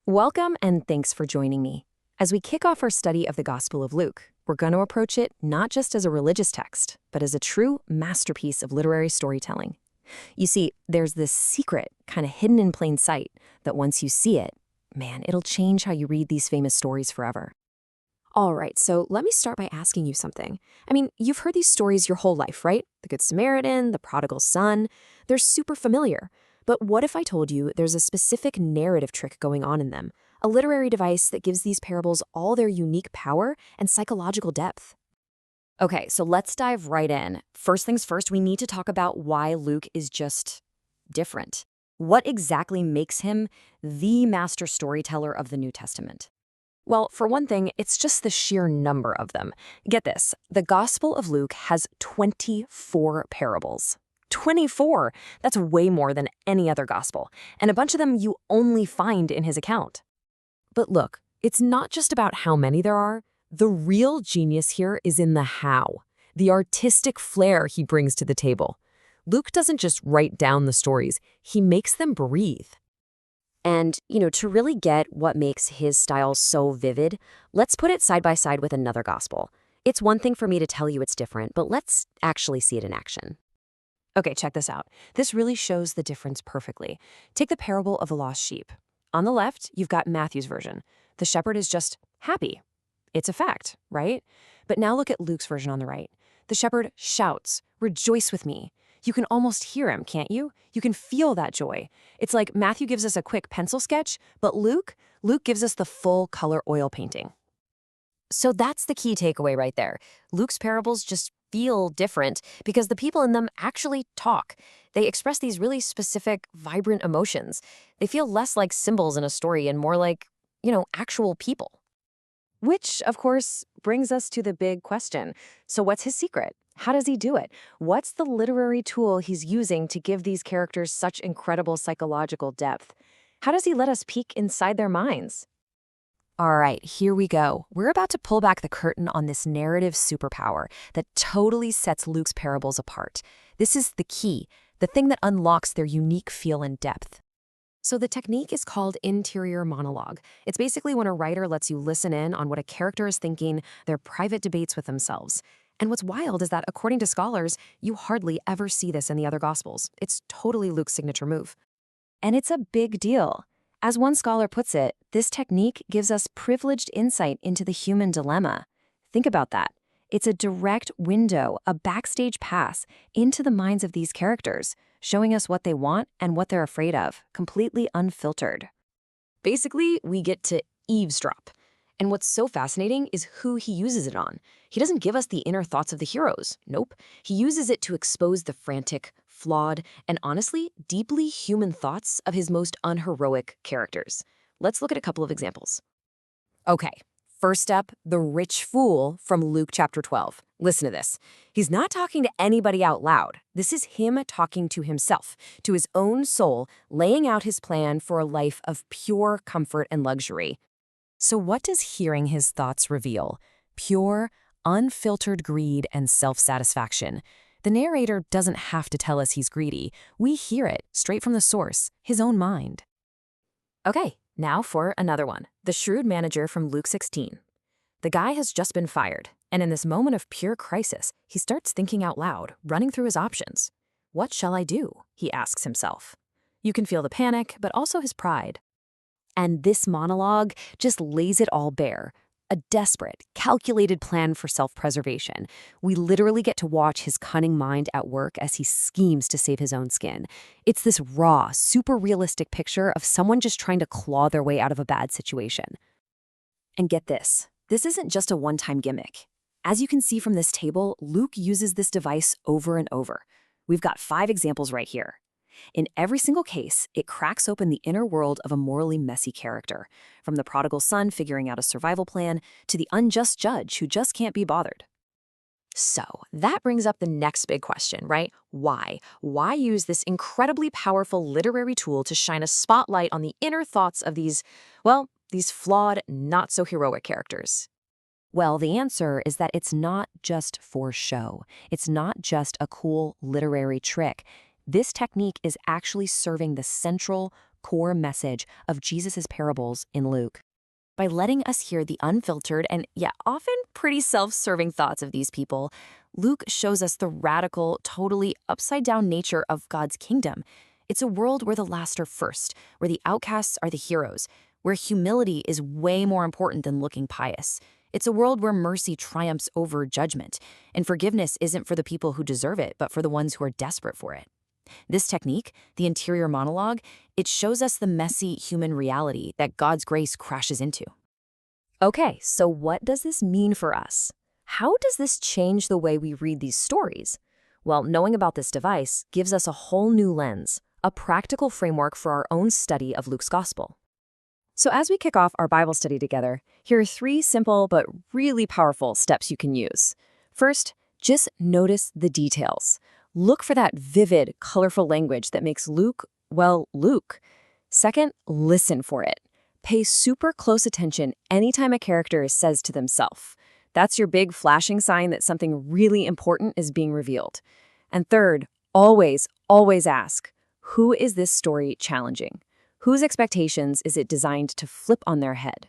Welcome and thanks for joining me. As we kick off our study of the Gospel of Luke, we're going to approach it not just as a religious text, but as a true masterpiece of literary storytelling. You see, there's this secret, kind of hidden in plain sight, that once you see it, man, it'll change how you read these famous stories forever. All right, so let me start by asking you something. You've heard these stories your whole life, right? The Good Samaritan, the prodigal son. They're super familiar. But what if I told you there's a specific narrative trick going on in them? A literary device that gives these parables all their unique power and psychological depth. Okay, so let's dive right in. First things first, we need to talk about why Luke is just different. What exactly makes him the master storyteller of the New Testament? Well, for one thing, it's just the sheer number of them. Get this, the Gospel of Luke has 24 parables. 24! That's way more than any other gospel, and a bunch of them you only find in his account. But look, it's not just about how many there are. The real genius here is in the how, the artistic flair he brings to the table. Luke doesn't just write down the stories, he makes them breathe. And, to really get what makes his style so vivid, let's put it side by side with another gospel. It's one thing for me to tell you it's different, but let's actually see it in action. Okay, check this out. This really shows the difference perfectly. Take the parable of the lost sheep. On the left, you've got Matthew's version. The shepherd is just happy. It's a fact, right? But now look at Luke's version on the right. The shepherd shouts, "Rejoice with me." You can almost hear him, can't you? You can feel that joy. It's like Matthew gives us a quick pencil sketch, but Luke gives us the full color oil painting. So that's the key takeaway right there. Luke's parables just feel different because the people in them actually talk. They express these really specific, vibrant emotions. They feel less like symbols in a story and more like, actual people. Which, of course, brings us to the big question. So what's his secret? How does he do it? What's the literary tool he's using to give these characters such incredible psychological depth? How does he let us peek inside their minds? All right, here we go. We're about to pull back the curtain on this narrative superpower that totally sets Luke's parables apart. This is the key, the thing that unlocks their unique feel and depth. So the technique is called interior monologue. It's basically when a writer lets you listen in on what a character is thinking, their private debates with themselves. And what's wild is that, according to scholars, you hardly ever see this in the other Gospels. It's totally Luke's signature move. And it's a big deal. As one scholar puts it, this technique gives us privileged insight into the human dilemma. Think about that. It's a direct window, a backstage pass into the minds of these characters, showing us what they want and what they're afraid of, completely unfiltered. Basically, we get to eavesdrop. And what's so fascinating is who he uses it on. He doesn't give us the inner thoughts of the heroes. Nope. He uses it to expose the frantic, flawed, and honestly, deeply human thoughts of his most unheroic characters. Let's look at a couple of examples. Okay, first up, the rich fool from Luke chapter 12. Listen to this. He's not talking to anybody out loud. This is him talking to himself, to his own soul, laying out his plan for a life of pure comfort and luxury. So what does hearing his thoughts reveal? Pure, unfiltered greed and self-satisfaction. The narrator doesn't have to tell us he's greedy. We hear it straight from the source, his own mind. Okay, now for another one. The shrewd manager from Luke 16. The guy has just been fired, and in this moment of pure crisis, he starts thinking out loud, running through his options. What shall I do? He asks himself. You can feel the panic, but also his pride. And this monologue just lays it all bare. A desperate, calculated plan for self-preservation. We literally get to watch his cunning mind at work as he schemes to save his own skin. It's this raw, super realistic picture of someone just trying to claw their way out of a bad situation. And get this isn't just a one-time gimmick. As you can see from this table, Luke uses this device over and over. We've got 5 examples right here. In every single case, it cracks open the inner world of a morally messy character, from the prodigal son figuring out a survival plan to the unjust judge who just can't be bothered. So that brings up the next big question, right? Why? Why use this incredibly powerful literary tool to shine a spotlight on the inner thoughts of these flawed, not-so-heroic characters? Well, the answer is that it's not just for show. It's not just a cool literary trick. This technique is actually serving the central, core message of Jesus' parables in Luke. By letting us hear the unfiltered and yet often pretty self-serving thoughts of these people, Luke shows us the radical, totally upside-down nature of God's kingdom. It's a world where the last are first, where the outcasts are the heroes, where humility is way more important than looking pious. It's a world where mercy triumphs over judgment, and forgiveness isn't for the people who deserve it, but for the ones who are desperate for it. This technique, the interior monologue, it shows us the messy human reality that God's grace crashes into. Okay, so what does this mean for us? How does this change the way we read these stories? Well, knowing about this device gives us a whole new lens, a practical framework for our own study of Luke's gospel. So as we kick off our Bible study together, here are 3 simple but really powerful steps you can use. First, just notice the details. Look for that vivid, colorful language that makes Luke, well, Luke. Second, listen for it. Pay super close attention anytime a character says to themselves. That's your big flashing sign that something really important is being revealed. And third, always ask, who is this story challenging? Whose expectations is it designed to flip on their head?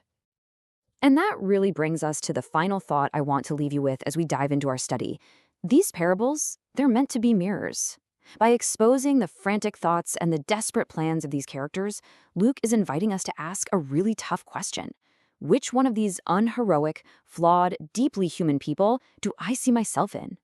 And that really brings us to the final thought I want to leave you with as we dive into our study. These parables, they're meant to be mirrors. By exposing the frantic thoughts and the desperate plans of these characters, Luke is inviting us to ask a really tough question. Which one of these unheroic, flawed, deeply human people do I see myself in?